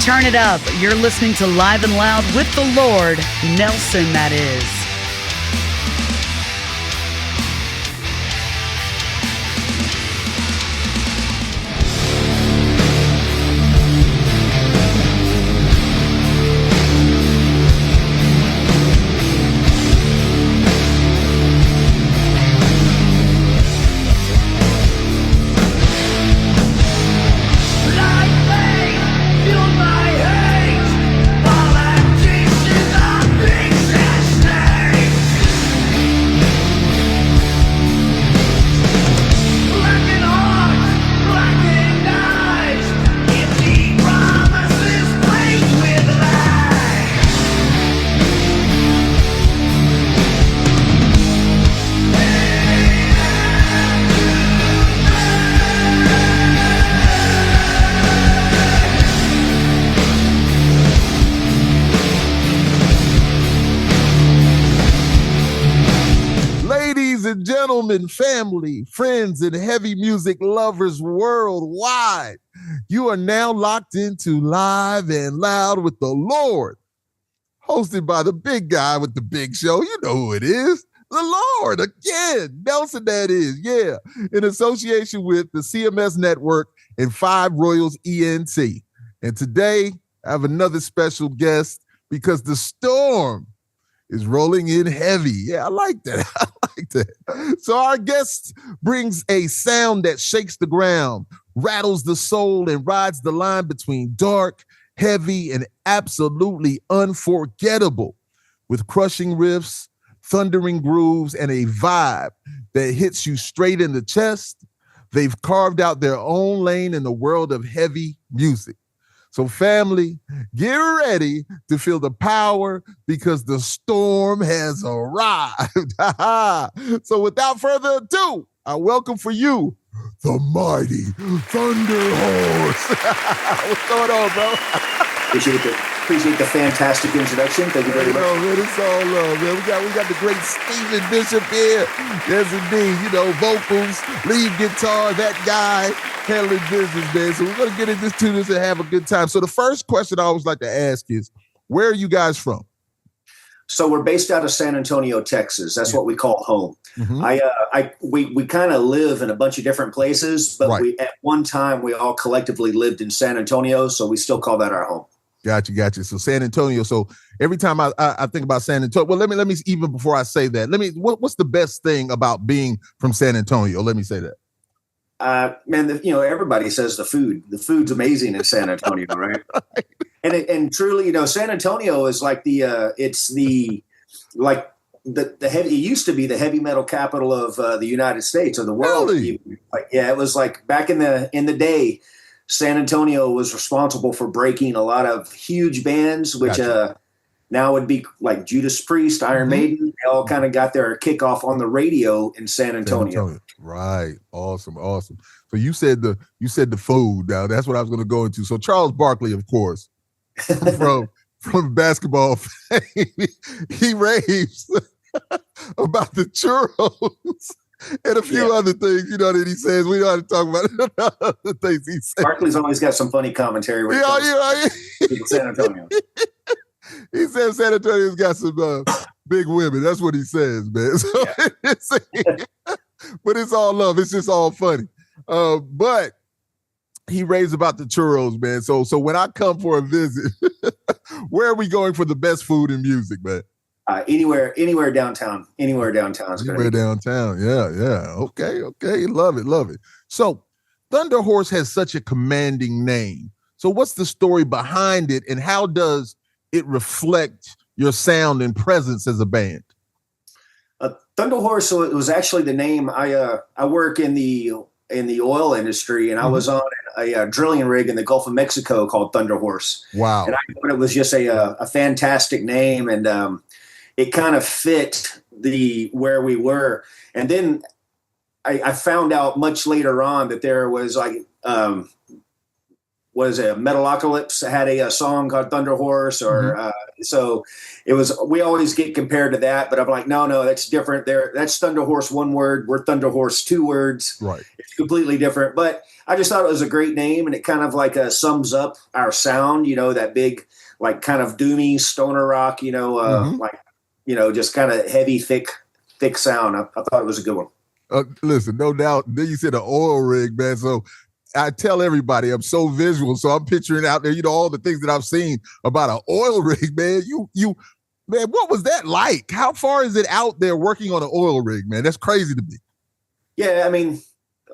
Turn it up. You're listening to Live and Loud with the Lord, Nelson, that is. Gentlemen, family, friends, and heavy music lovers worldwide, you are now locked into Live and Loud with the Lord, hosted by the big guy with the big show. You know who it is. The Lord, again, Nelson, that is, yeah, in association with the CMS Network and 5 Royals ENT. And today, I have another special guest because the storm is rolling in heavy. Yeah, I like that. I like that. So our guest brings a sound that shakes the ground, rattles the soul, and rides the line between dark, heavy, and absolutely unforgettable, with crushing riffs, thundering grooves, and a vibe that hits you straight in the chest. They've carved out their own lane in the world of heavy music. So family, get ready to feel the power because the storm has arrived. So without further ado, I welcome for you the mighty Thunder Horse. What's going on, bro? Appreciate the fantastic introduction. Thank you very much. Man, it's all love, man. We got the great Stephen Bishop here. Yes, indeed. You know, vocals, lead guitar, that guy handling business, man. So we're going to get into this and have a good time. So the first question I always like to ask is, where are you guys from? So we're based out of San Antonio, Texas. That's what we call home. Mm-hmm. We kind of live in a bunch of different places, but right. At one time we all collectively lived in San Antonio, so we still call that our home. Gotcha. So San Antonio. So every time I think about San Antonio, well, let me even before I say that, what's the best thing about being from San Antonio? Let me say that. Man, everybody says the food. The food's amazing in San Antonio, right? And truly, San Antonio is like the heavy. It used to be the heavy metal capital of the United States or the world. Really? It was like back in the day. San Antonio was responsible for breaking a lot of huge bands, which now would be like Judas Priest, Iron Maiden. They all kind of got their kickoff on the radio in San Antonio. Right. Awesome. So you said the food. Now that's what I was going to go into. So Charles Barkley, of course, from basketball fame, he raves about the churros. And a few other things, that he says. We don't have to talk about the things he says. Barkley's always got some funny commentary. San Antonio. He says San Antonio's got some big women. That's what he says, man. So but it's all love. It's just all funny. But he raves about the churros, man. So when I come for a visit, where are we going for the best food and music, man? Anywhere downtown. Anywhere downtown. Anywhere downtown. Yeah. Okay. Love it. So Thunder Horse has such a commanding name. So what's the story behind it, and how does it reflect your sound and presence as a band? Thunder Horse. So it was actually the name. I work in the oil industry, and I was on a drilling rig in the Gulf of Mexico called Thunder Horse. Wow. And I thought it was just a fantastic name, and it kind of fit where we were. And then I found out much later on that there was was a Metalocalypse had a song called Thunder Horse, or so it was. We always get compared to that, but I'm like, no, that's different. That's Thunder Horse one word. We're Thunder Horse two words. Right. It's completely different. But I just thought it was a great name, and it kind of like sums up our sound. That big, like kind of doomy stoner rock. Like just kind of heavy, thick sound. I thought it was a good one. Listen, no doubt. Then you said an oil rig, man. So I tell everybody I'm so visual, so I'm picturing out there, all the things that I've seen about an oil rig, man. Man, what was that like? How far is it out there working on an oil rig, man? That's crazy to me. Yeah, I mean,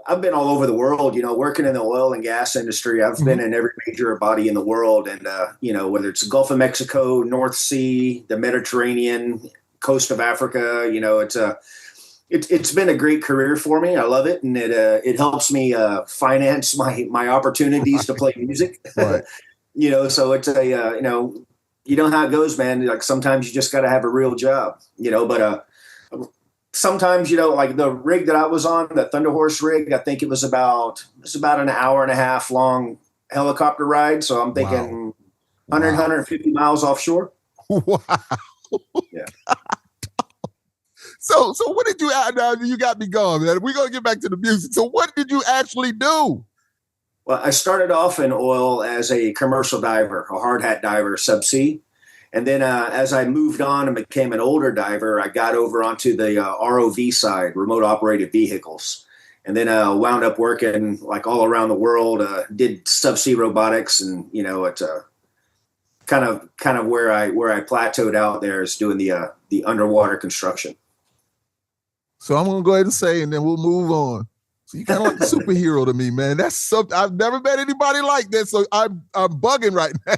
I've been all over the world, working in the oil and gas industry. I've been in every major body in the world, and whether it's the Gulf of Mexico, North Sea, the Mediterranean, coast of Africa, it's been a great career for me. I love it, and it helps me finance my opportunities to play music. Right. So it's you know how it goes, man. Like sometimes you just got to have a real job, But sometimes, like the rig that I was on, the Thunder Horse rig, I think it was about an hour and a half long helicopter ride. So I'm thinking 150 miles offshore. Wow. Yeah. So what did you now you got me going, man. We're gonna get back to the music. So what did you actually do? Well, I started off in oil as a commercial diver, a hard hat diver, subsea. And then as I moved on and became an older diver, I got over onto the ROV side, remote operated vehicles. And then wound up working like all around the world, did subsea robotics, and it's kind of where I plateaued out there is doing the underwater construction. So I'm gonna go ahead and say, and then we'll move on. So you kind of like a superhero to me, man. That's something I've never met anybody like that. So I'm bugging right now.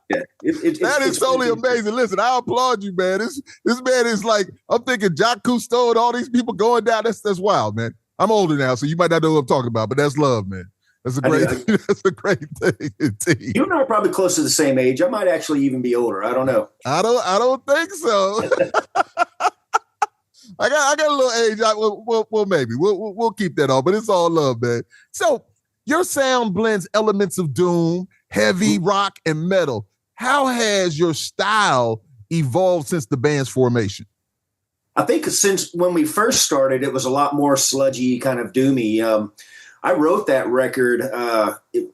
Yeah, that is totally amazing. Listen, I applaud you, man. This man is like, I'm thinking Jacques Cousteau and all these people going down. That's wild, man. I'm older now, so you might not know what I'm talking about, but that's love, man. That's a great thing. You and I are probably close to the same age. I might actually even be older. I don't know. I don't think so. I got a little age. Well, maybe we'll keep that on, but it's all love, man. So your sound blends elements of doom, heavy rock, and metal. How has your style evolved since the band's formation? I think since when we first started, it was a lot more sludgy, kind of doomy. I wrote that record. It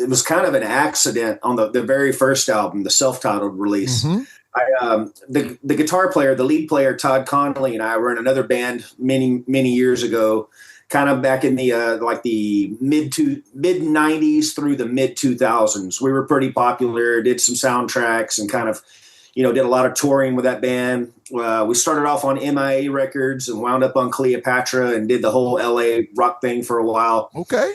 was kind of an accident on the very first album, the self-titled release. Mm-hmm. The guitar player, the lead player, Todd Connolly, and I were in another band many years ago, kind of back in the mid 90s through the mid 2000s. We were pretty popular, did some soundtracks, and kind of, did a lot of touring with that band. We started off on MIA Records and wound up on Cleopatra and did the whole LA rock thing for a while. Okay.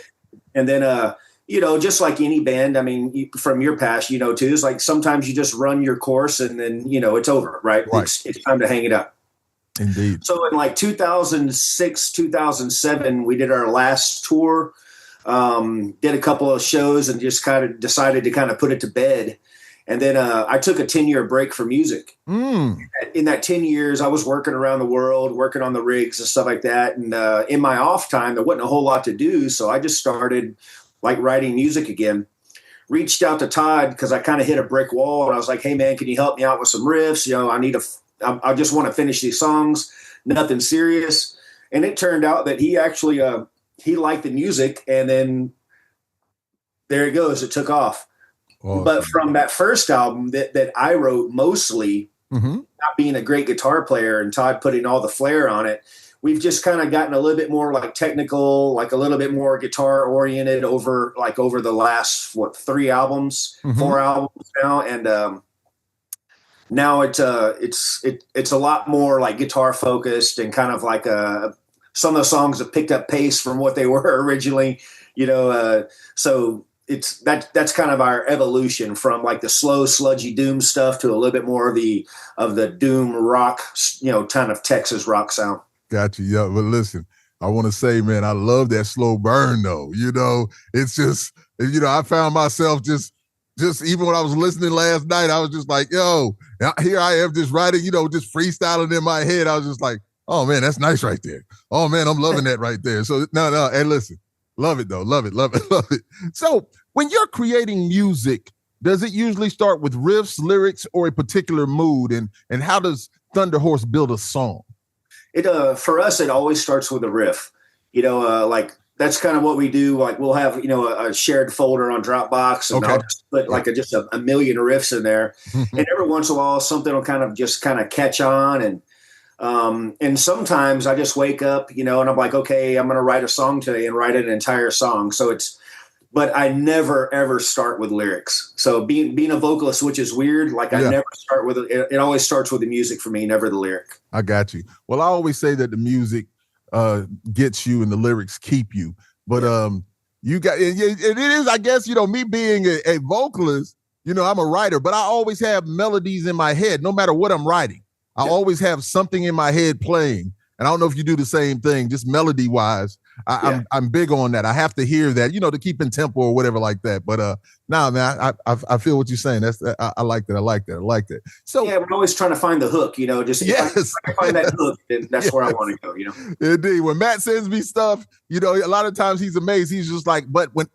And then, just like any band, I mean, from your past, too, it's like sometimes you just run your course and then, it's over, right? It's time to hang it up. Indeed. So in like 2006, 2007, we did our last tour, did a couple of shows and just kind of decided to kind of put it to bed. And then I took a 10-year break for music. In that 10 years, I was working around the world, working on the rigs and stuff like that. And in my off time, there wasn't a whole lot to do. So I just started like writing music again. Reached out to Todd because I kind of hit a brick wall. And I was like, hey, man, can you help me out with some riffs? I just want to finish these songs, nothing serious. And it turned out that he actually, he liked the music. And then there it goes. It took off. Awesome. But from that first album that I wrote mostly, not being a great guitar player and Todd putting all the flair on it, we've just kind of gotten a little bit more like technical, like a little bit more guitar oriented over the last, 4 albums now. And now it's a lot more like guitar focused and kind of like some of the songs have picked up pace from what they were originally, so that's kind of our evolution from like the slow, sludgy doom stuff to a little bit more of the doom rock, kind of Texas rock sound. Got you. Yeah, but listen, I want to say, man, I love that slow burn though. It's just, I found myself just even when I was listening last night, I was just like, yo, here I am just writing, just freestyling in my head. I was just like, oh man, that's nice right there. Oh man, I'm loving that right there. So no, hey, listen. Love it though. Love it. Love it. Love it. So when you're creating music, does it usually start with riffs, lyrics, or a particular mood? And how does Thunder Horse build a song? It for us, it always starts with a riff. Like that's kind of what we do. Like we'll have a shared folder on Dropbox, and I'll just put like just a million riffs in there. And every once in a while, something will kind of catch on, and sometimes I just wake up, and I'm like, okay, I'm going to write a song today and write an entire song. But I never ever start with lyrics. So being a vocalist, which is weird, like I never start with it. It always starts with the music for me, never the lyric. I got you. Well, I always say that the music gets you and the lyrics keep you. But you got it is, I guess, me being a vocalist, I'm a writer, but I always have melodies in my head, no matter what I'm writing. I always have something in my head playing. And I don't know if you do the same thing, just melody wise. I'm big on that. I have to hear that, to keep in tempo or whatever like that. But man, I feel what you're saying. I like that. I like that. So we're always trying to find the hook, if I find that hook, then that's where I want to go, Indeed. When Matt sends me stuff, a lot of times he's amazed. He's just like, but when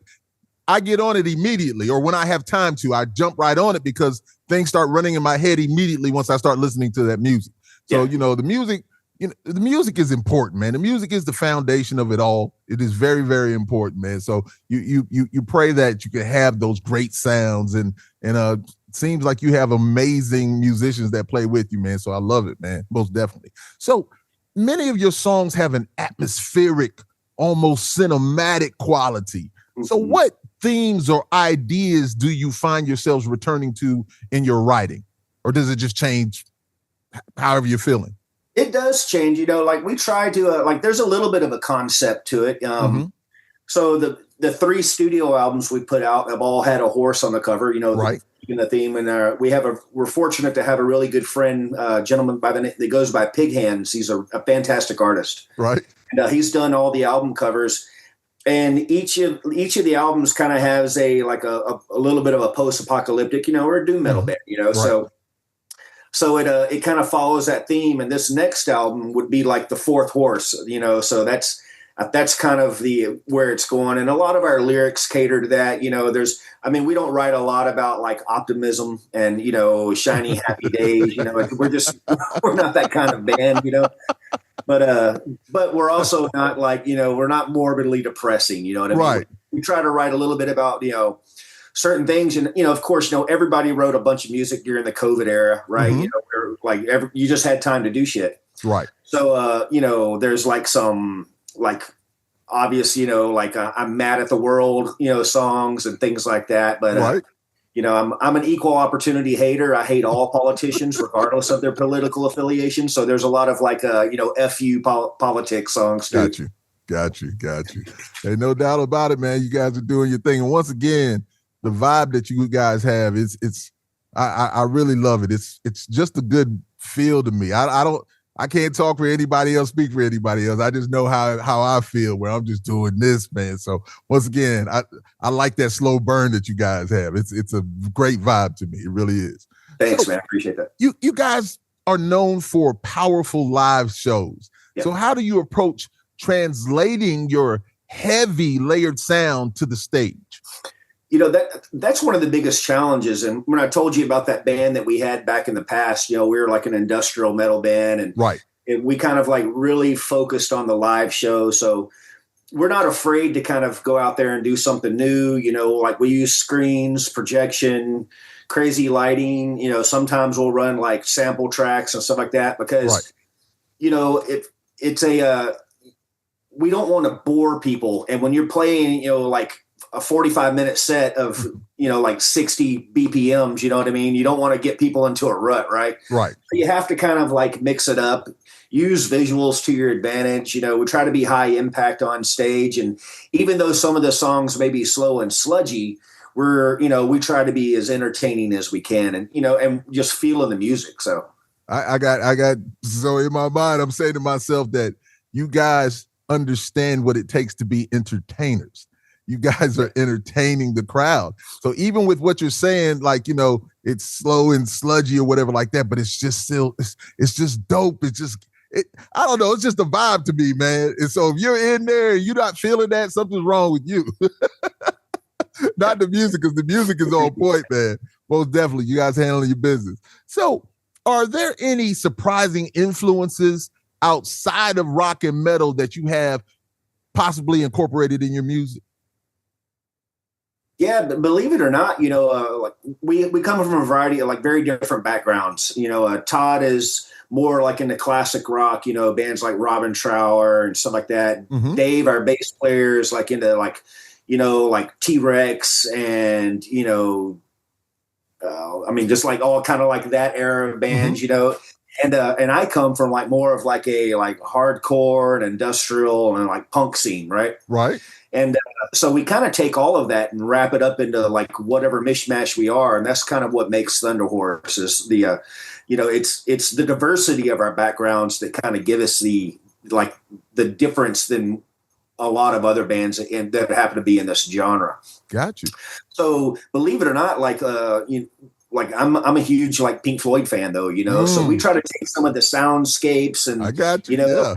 I get on it immediately, or when I have time to, I jump right on it because things start running in my head immediately once I start listening to that music. So, the music. The music is important, man. The music is the foundation of it all. It is very, very important, man. So you pray that you can have those great sounds, and it seems like you have amazing musicians that play with you, man. So I love it, man. Most definitely. So many of your songs have an atmospheric, almost cinematic quality. Mm-hmm. So what themes or ideas do you find yourselves returning to in your writing, or does it just change however you're feeling? It does change, like we try to, there's a little bit of a concept to it. So the 3 studio albums we put out have all had a horse on the cover, right. The theme. And we're fortunate to have a really good friend, gentleman by the name that goes by Pig Hands. He's a fantastic artist. Right. And he's done all the album covers. And each of the albums kind of has a little bit of a post-apocalyptic, or a doom metal band, right. So it kind of follows that theme, and this next album would be like the 4th horse, So that's kind of where it's going, and a lot of our lyrics cater to that. We don't write a lot about like optimism and shiny happy days. We're not that kind of band, But we're also not like we're not morbidly depressing. You know what I mean? Right. We try to write a little bit about certain things. And, of course, everybody wrote a bunch of music during the COVID era, right? Mm-hmm. Where you just had time to do shit. Right. So, there's like some obvious, I'm mad at the world, songs and things like that. But, right. I'm an equal opportunity hater. I hate all politicians, regardless of their political affiliation. So there's a lot of FU politics songs too. Got you. Hey, no doubt about it, man. You guys are doing your thing. And once again, the vibe that you guys have I really love it. It's just a good feel to me. I can't talk for anybody else, speak for anybody else. I just know how I feel where I'm just doing this, man. So once again, I like that slow burn that you guys have. It's a great vibe to me. It really is. Thanks, man. I appreciate that. You guys are known for powerful live shows. Yep. So how do you approach translating your heavy layered sound to the stage? That's one of the biggest challenges. And when I told you about that band that we had back in the past, we were like an industrial metal band, and right. We kind of really focused on the live show. So we're not afraid to kind of go out there and do something new. We use screens, projection, crazy lighting. Sometimes we'll run like sample tracks and stuff like that because, right. It's we don't want to bore people. And when you're playing, a 45-minute set of, 60 BPMs, you know what I mean? You don't want to get people into a rut, right? Right. So you have to kind of mix it up, use visuals to your advantage. We try to be high impact on stage. And even though some of the songs may be slow and sludgy, we try to be as entertaining as we can and, and just feeling the music. So I got, so in my mind, I'm saying to myself that you guys understand what it takes to be entertainers. You guys are entertaining the crowd. So even with what you're saying, it's slow and sludgy or whatever like that, but it's just still, it's just dope. I don't know. It's just a vibe to me, man. And so if you're in there and you're not feeling that, something's wrong with you. Not the music, because the music is on point, man. Most definitely. You guys handling your business. So are there any surprising influences outside of rock and metal that you have possibly incorporated in your music? Yeah, believe it or not, like we come from a variety of like very different backgrounds. Todd is more like in the classic rock, bands like Robin Trower and stuff like that. Mm-hmm. Dave, our bass player, is like into like, like T-Rex and, just like all kind of like that era of bands, And I come from like more of like a like hardcore and industrial and like punk scene, right? Right. And so we kind of take all of that and wrap it up into like whatever mishmash we are, and that's kind of what makes Thunder Horse is the, it's the diversity of our backgrounds that kind of give us the difference than a lot of other bands that happen to be in this genre. Got you. So believe it or not, like I'm a huge like Pink Floyd fan though, so we try to take some of the soundscapes and I got you. Yeah.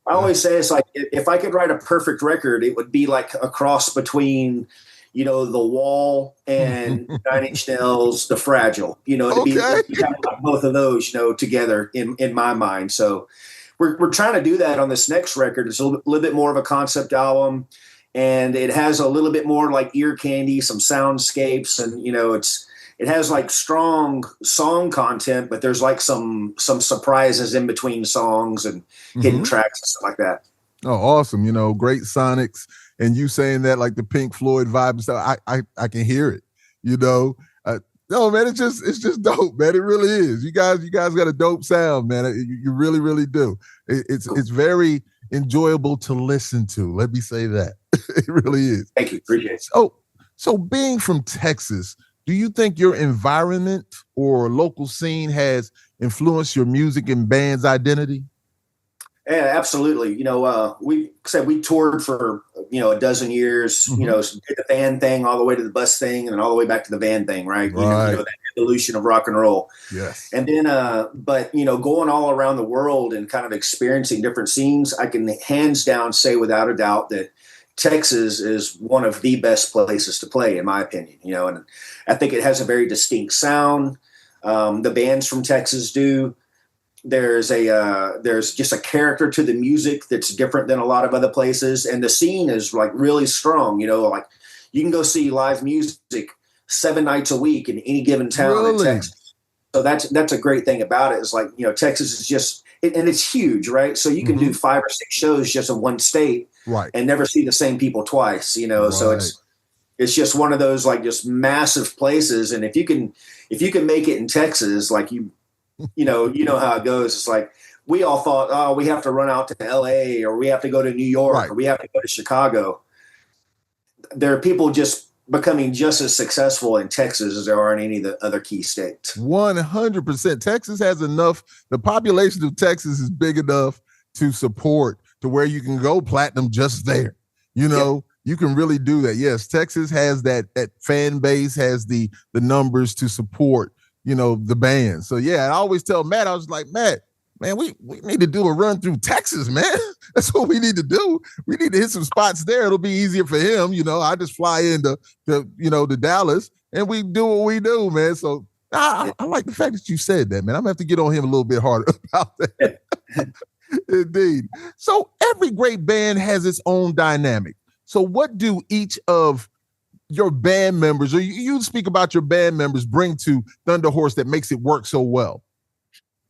I always say it's like, if I could write a perfect record, it would be like a cross between, The Wall and 9 Inch Nails, The Fragile, to be like both of those, together in my mind. So we're trying to do that on this next record. It's a little bit more of a concept album, and it has a little bit more like ear candy, some soundscapes, and, it has like strong song content, but there's like some surprises in between songs and hidden tracks and stuff like that. Oh, awesome. Great sonics. And you saying that like the Pink Floyd vibe and stuff, I can hear it, no, man, it's just dope, man. It really is. You guys got a dope sound, man. You really, really do. It's very enjoyable to listen to. Let me say that. It really is. Thank you. Appreciate it. So being from Texas, do you think your environment or local scene has influenced your music and band's identity? Yeah, absolutely. We toured for, a dozen years, did the van thing all the way to the bus thing and then all the way back to the van thing, right? Right. That evolution of rock and roll. Yes. And then, going all around the world and kind of experiencing different scenes, I can hands down say without a doubt that Texas is one of the best places to play, in my opinion, and I think it has a very distinct sound. The bands from Texas do. There's just a character to the music that's different than a lot of other places. And the scene is like really strong, like you can go see live music 7 nights a week in any given town in Texas. So that's a great thing about it is like, Texas is just, and it's huge, right? So you can do 5 or 6 shows just in one state, right, and never see the same people twice, Right. So it's just one of those like just massive places. And if you can make it in Texas, like you know how it goes. It's like we all thought, oh, we have to run out to LA or we have to go to New York, right, or we have to go to Chicago. There are people just becoming just as successful in Texas as there are in any of the other key states. 100%. Texas has enough. The population of Texas is big enough to support to where you can go platinum just there. You can really do that. Yes, Texas has that fan base, has the numbers to support, the band. So yeah, I always tell Matt, I was like, Matt, man, we need to do a run through Texas, man. That's what we need to do. We need to hit some spots there. It'll be easier for him. I just fly into to Dallas and we do what we do, man. So I like the fact that you said that, man. I'm gonna have to get on him a little bit harder about that. Indeed. So every great band has its own dynamic. So what do each of your band members, or you speak about your band members, bring to Thunder Horse that makes it work so well?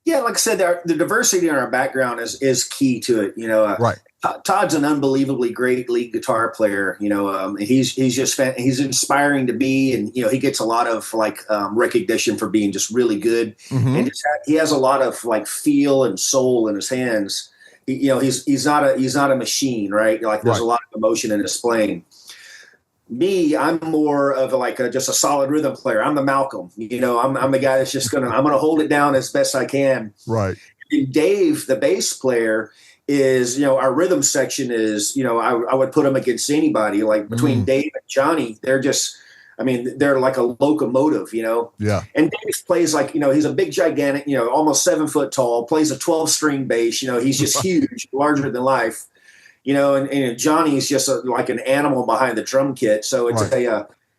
Yeah, like I said, the diversity in our background is key to it. Right. Todd's an unbelievably great lead guitar player. He's he's inspiring to be, and he gets a lot of like recognition for being just really good. And he has a lot of like feel and soul in his hands. He's not a machine, right? Like there's a lot of emotion in his playing. Me, I'm more of just a solid rhythm player. I'm the Malcolm, I'm the guy that's I'm going to hold it down as best I can. Right. And Dave, the bass player, is, our rhythm section is, I would put him against anybody. Like between Dave and Johnny, they're just, I mean, they're like a locomotive, Yeah. And Dave plays like, he's a big, gigantic, almost 7 foot tall, plays a 12-string bass. He's just huge, larger than life, and Johnny's just like an animal behind the drum kit. So it's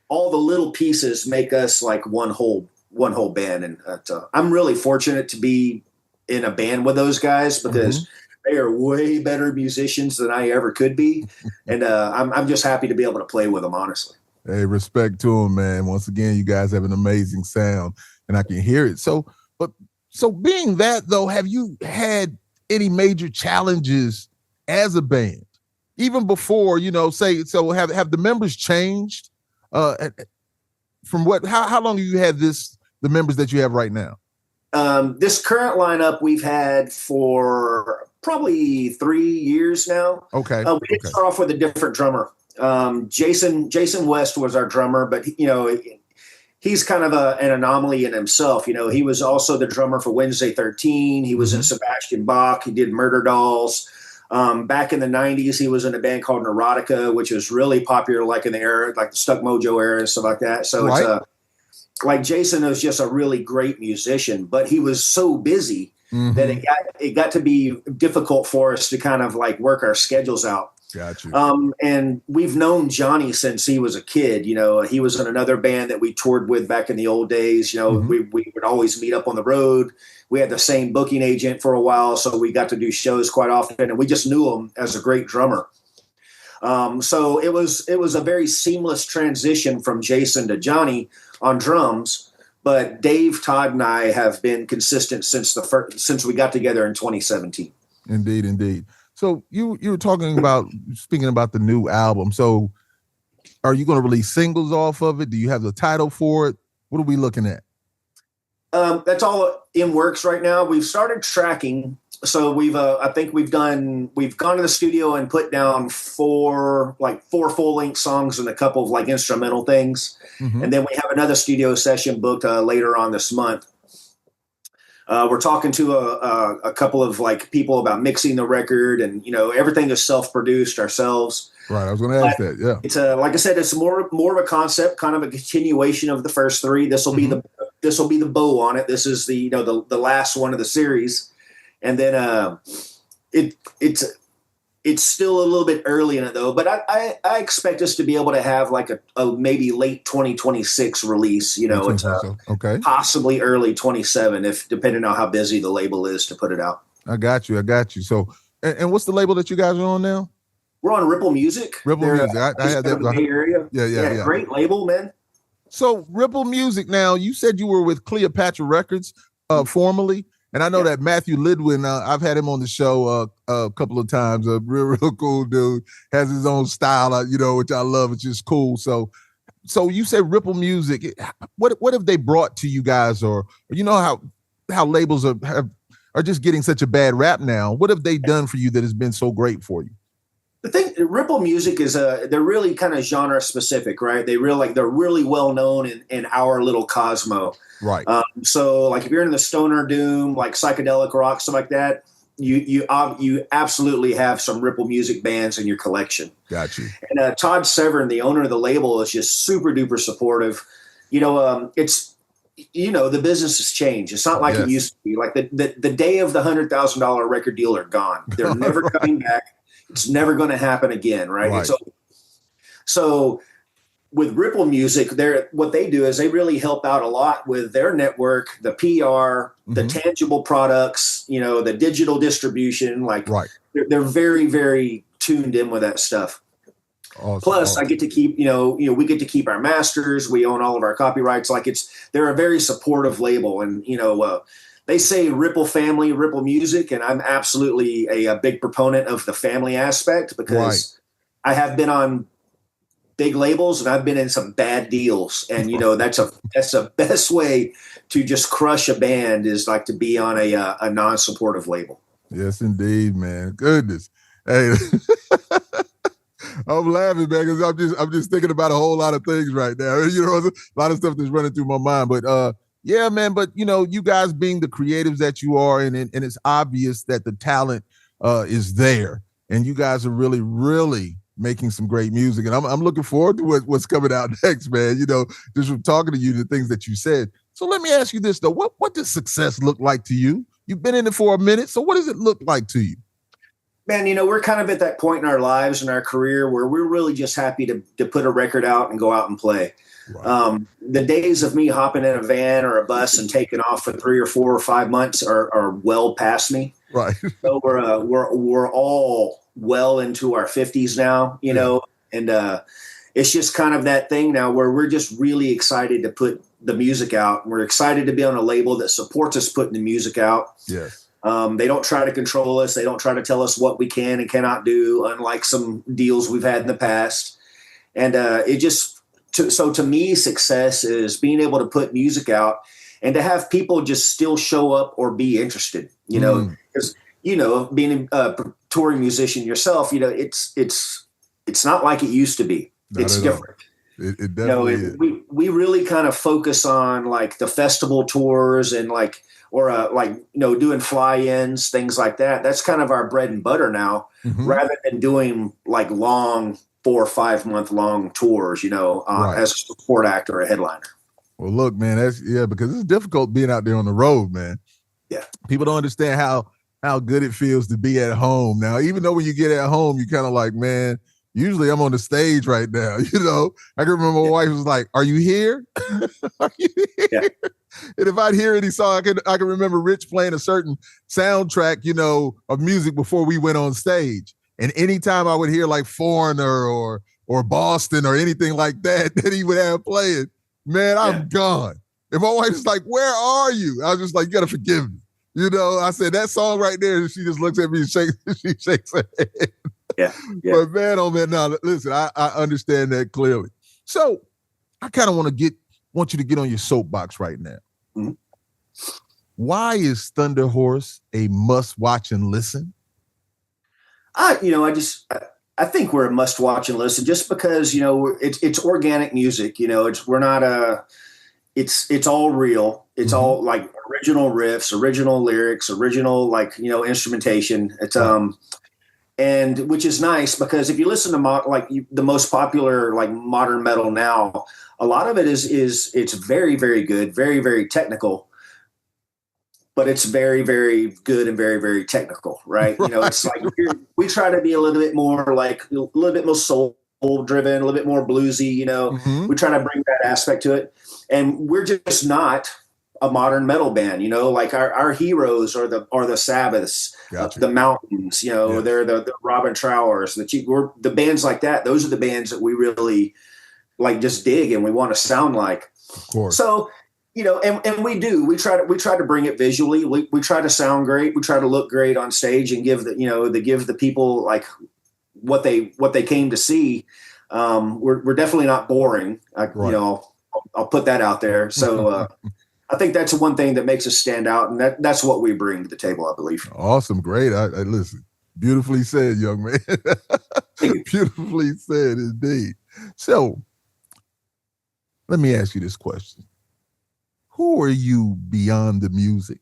all the little pieces make us like one whole band. And I'm really fortunate to be in a band with those guys because they are way better musicians than I ever could be. And I'm just happy to be able to play with them, honestly. Hey, respect to him, man. Once again, you guys have an amazing sound, and I can hear it. So being that, though, have you had any major challenges as a band, even before, have the members changed from how long have you had the members that you have right now? This current lineup we've had for probably 3 years now. Okay. We did start off with a different drummer. Jason West was our drummer, but he's kind of an anomaly in himself. He was also the drummer for Wednesday 13. He was in Sebastian Bach. He did Murder Dolls. Back in the 90s, he was in a band called Neurotica, which was really popular, like in the era, like the Stuck Mojo era and stuff like that. So it's like Jason was just a really great musician, but he was so busy that it got to be difficult for us to kind of like work our schedules out. Got you. And we've known Johnny since he was a kid. He was in another band that we toured with back in the old days. We would always meet up on the road. We had the same booking agent for a while, so we got to do shows quite often, and we just knew him as a great drummer. So it was a very seamless transition from Jason to Johnny on drums. But Dave, Todd, and I have been consistent since we got together in 2017. Indeed. So you were speaking about the new album. So are you going to release singles off of it? Do you have the title for it? What are we looking at? That's all in works right now. We've started tracking. So we've gone to the studio and put down four full-length songs and a couple of like instrumental things. And then we have another studio session booked later on this month. We're talking to a couple of like people about mixing the record, and everything is self-produced ourselves. Right, I was going to ask that. Yeah, it's like I said, it's more of a concept, kind of a continuation of the first three. This will be the bow on it. This is the last one of the series, and then it's still a little bit early in it though. But I expect us to be able to have like a maybe late 2026 release. It's okay, possibly early 27, if depending on how busy the label is to put it out. I got you. So, and what's the label that you guys are on now? We're on Ripple Music. Music. I had that. Bay Area. Yeah. Great label, man. So Ripple Music. Now, you said you were with Cleopatra Records formerly, and I know that Matthew Lidwin. I've had him on the show a couple of times. A real cool dude. Has his own style, which I love. It's just cool. So you said Ripple Music. What have they brought to you guys, or how labels are just getting such a bad rap now? What have they done for you that has been so great for you? The thing, Ripple Music is they're really kind of genre specific, right? They're really well known in our little cosmo. Right. So like if you're into the stoner doom, like psychedelic rock, stuff like that, you absolutely have some Ripple Music bands in your collection. Got you. And Todd Severn, the owner of the label, is just super duper supportive. It's the business has changed. It's not like it used to be. Like the day of the $100,000 record deal are gone. They're never coming back. It's never going to happen again, right? So with Ripple Music, what they do is they really help out a lot with their network, the PR, the tangible products, the digital distribution. They're very, very tuned in with that stuff. Awesome. Plus, I get to keep, we get to keep our masters. We own all of our copyrights. They're a very supportive label, and they say Ripple family, Ripple Music, and I'm absolutely a big proponent of the family aspect because I have been on big labels and I've been in some bad deals, and that's the best way to just crush a band is like to be on a non-supportive label. Yes, indeed, man. Goodness, hey. I'm laughing, man, because I'm just thinking about a whole lot of things right now. A lot of stuff that's running through my mind, but. Yeah, man. But, you guys being the creatives that you are, and it's obvious that the talent is there, and you guys are really, really making some great music. And I'm looking forward to what's coming out next, man. You know, just from talking to you, the things that you said. So let me ask you this, though. What does success look like to you? You've been in it for a minute. So what does it look like to you? Man, you know, we're kind of at that point in our lives and our career where we're really just happy to put a record out and go out and play. Right. The days of me hopping in a van or a bus and taking off for 3 or 4 or 5 months are well past me. Right. So we're all well into our 50s now, you know, and it's just kind of that thing now where we're just really excited to put the music out. We're excited to be on a label that supports us putting the music out. Yes. They don't try to control us. They don't try to tell us what we can and cannot do, unlike some deals we've had in the past. And so to me, success is being able to put music out and to have people just still show up or be interested, you know, because, you know, being a touring musician yourself, you know, it's not like it used to be. It's different. It definitely is. We really kind of focus on like the festival tours and like doing fly-ins, things like that. That's kind of our bread and butter now, rather than doing like long 4 or 5 month long tours, you know, as a support act or a headliner. Well, look, man, because it's difficult being out there on the road, man. Yeah. People don't understand how good it feels to be at home. Now, even though when you get at home, you kind of like, man, usually I'm on the stage right now. You know, I can remember my wife was like, "Are you here? Are you here?" Yeah. And if I'd hear any song, I can remember Rich playing a certain soundtrack, you know, of music before we went on stage. And anytime I would hear like Foreigner or Boston or anything like that he would have playing, man, I'm gone. And my wife was like, "Where are you?" I was just like, "You got to forgive me." You know, I said, "That song right there." And she just looks at me and she shakes her head. Yeah. But man, oh man, now listen, I understand that clearly. So I kind of want you to get on your soapbox right now. Mm-hmm. Why is Thunder Horse a must watch and listen? I think we're a must watch and listen just because, you know, it's organic music. You know, it's all real. It's all like original riffs, original lyrics, original, like, you know, instrumentation. It's, and which is nice because if you listen to the most popular like modern metal now, a lot of it is it's very, very good, very, very technical, but it's very, very good and very, very technical, right? You know, it's like we try to be a little bit more like a little bit more soul driven, a little bit more bluesy. You know, we try to bring that aspect to it, and we're just not a modern metal band, you know, like our heroes are the Sabbaths, the Mountains, you know, they're the Robin Trowers, the bands like that. Those are the bands that we really like, just dig and we want to sound like. Of course. So, you know, and we try to bring it visually. We try to sound great. We try to look great on stage and give the people like what they came to see. We're definitely not boring. You know, I'll put that out there. So, I think that's one thing that makes us stand out, and that's what we bring to the table, I believe. Awesome. Great. I listen. Beautifully said, young man. Beautifully said, indeed. So let me ask you this question. Who are you beyond the music?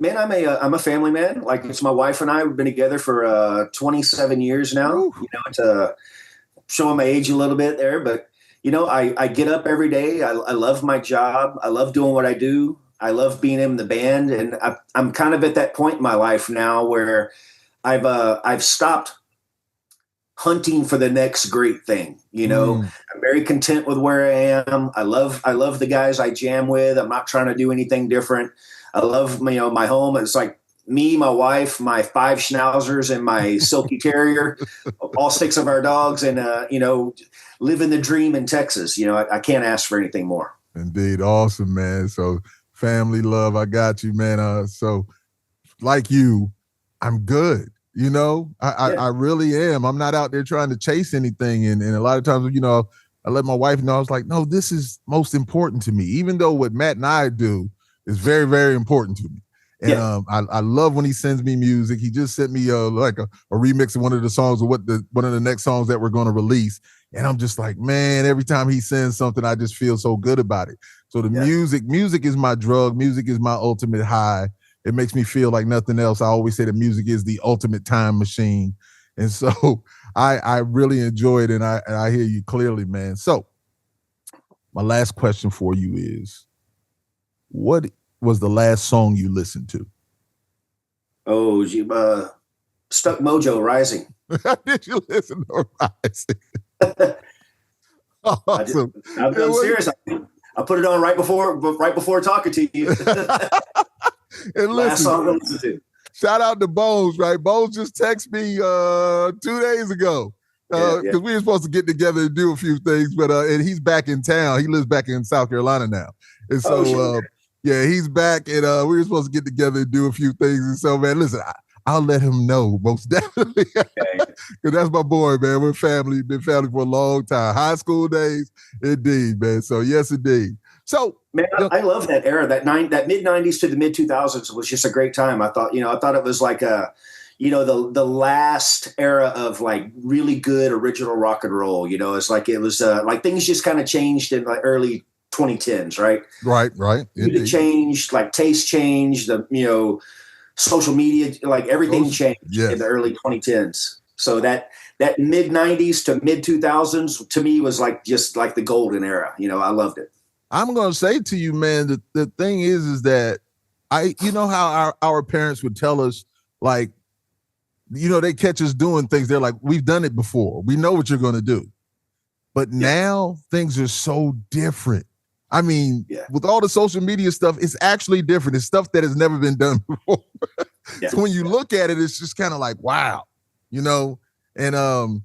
Man, I'm a family man. Like, it's my wife and I. We've been together for 27 years now. Ooh. You know, to show my age a little bit there, but you know, I get up every day. I love my job. I love doing what I do. I love being in the band. And I'm kind of at that point in my life now where I've stopped hunting for the next great thing. You know, I'm very content with where I am. I love the guys I jam with. I'm not trying to do anything different. I love, you know, my home. It's like me, my wife, my 5 schnauzers, and my silky terrier, all 6 of our dogs, and you know, living the dream in Texas. You know, I can't ask for anything more. Indeed. Awesome, man. So family love, I got you, man. So like you, I'm good. You know, I really am. I'm not out there trying to chase anything. And a lot of times, you know, I let my wife know, I was like, no, this is most important to me, even though what Matt and I do is very, very important to me. And I love when he sends me music. He just sent me like a remix of one of the songs of one of the next songs that we're going to release. And I'm just like, man, every time he sends something, I just feel so good about it. So the music is my drug. Music is my ultimate high. It makes me feel like nothing else. I always say that music is the ultimate time machine. And so I really enjoy it, and I hear you clearly, man. So my last question for you is, what was the last song you listened to? Oh, Stuck Mojo Rising. Did you listen to Rising? Awesome. I'm serious. I put it on right before talking to you. And last song I listen, listened to. shout out to Bones, right? Bones just texted me 2 days ago because we were supposed to get together and do a few things, but and he's back in town. He lives back in South Carolina now, and so yeah, he's back, and we were supposed to get together and do a few things. And so, man, listen, I'll let him know most definitely, because that's my boy, man. We're family, been family for a long time, high school days, indeed, man. So yes, indeed. So, man, I love that era. That mid '90s to the mid 2000s was just a great time. I thought it was like the last era of like really good original rock and roll. It's like it was like things just kind of changed in the early 2010s, right? Right. It changed, like taste changed. The social media, like everything changed in the early 2010s. So that mid '90s to mid 2000s to me was like just like the golden era. I loved it. I'm going to say to you, man, the thing is that how our parents would tell us, like, they catch us doing things. They're like, we've done it before. We know what you're going to do. But now things are so different. I mean, with all the social media stuff, it's actually different. It's stuff that has never been done before. So when you look at it, it's just kind of like, wow, and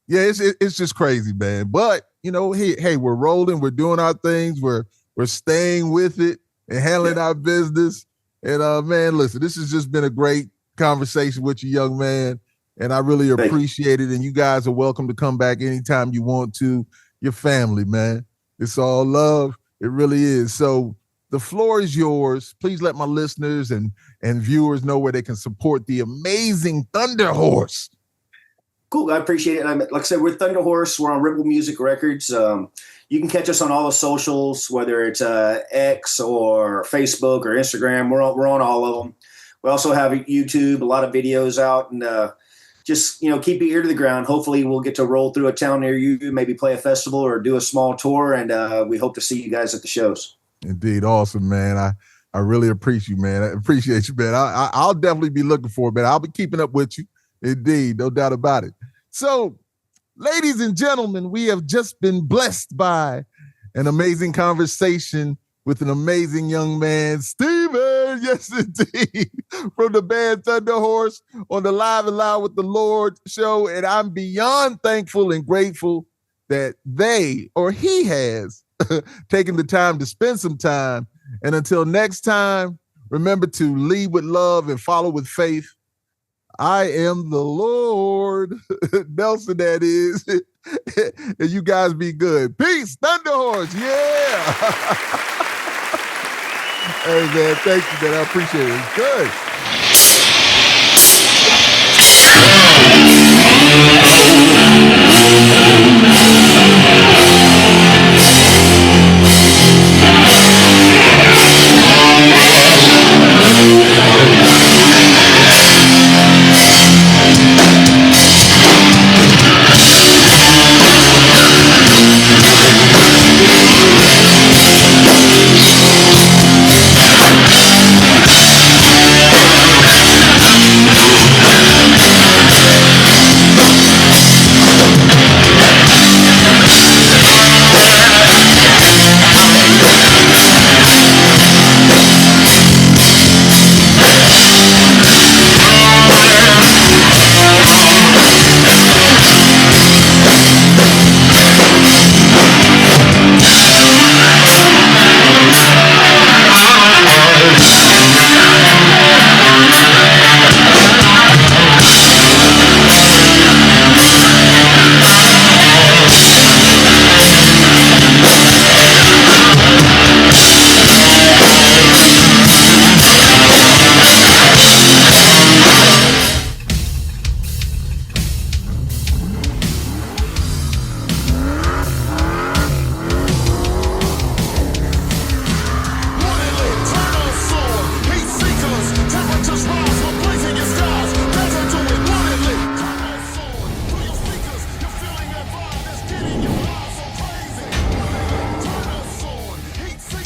it's just crazy, man. But hey, we're rolling, we're doing our things, we're staying with it and handling our business. And man, listen, this has just been a great conversation with you, young man, and I really appreciate it. And you guys are welcome to come back anytime you want to. Your family, man. It's all love. It really is. So the floor is yours. Please let my listeners and viewers know where they can support the amazing Thunder Horse. Cool. I appreciate it. Like I said, we're Thunder Horse. We're on Ripple Music Records. You can catch us on all the socials, whether it's X or Facebook or Instagram. We're on all of them. We also have YouTube, a lot of videos out, and just keep your ear to the ground. Hopefully, we'll get to roll through a town near you, maybe play a festival or do a small tour, and we hope to see you guys at the shows. Indeed, awesome, man. I really appreciate you, man. I appreciate you, man. I'll definitely be looking for it, man. I'll be keeping up with you. Indeed, no doubt about it. So, ladies and gentlemen, we have just been blessed by an amazing conversation with an amazing young man, Steven. Yes, indeed, from the band Thunder Horse on the Live and Loud with the Lord show. And I'm beyond thankful and grateful that he has taken the time to spend some time. And until next time, remember to lead with love and follow with faith. I am the Lord. Nelson, that is. And you guys be good. Peace. Thunder Horse. Yeah. Hey, man. Thank you, man. I appreciate it. It's good.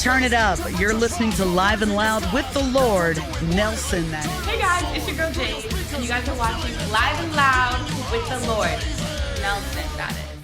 Turn it up. You're listening to Live and Loud with the Lord, Nelson. Hey guys, it's your girl Jade, and you guys are watching Live and Loud with the Lord, Nelson. That is.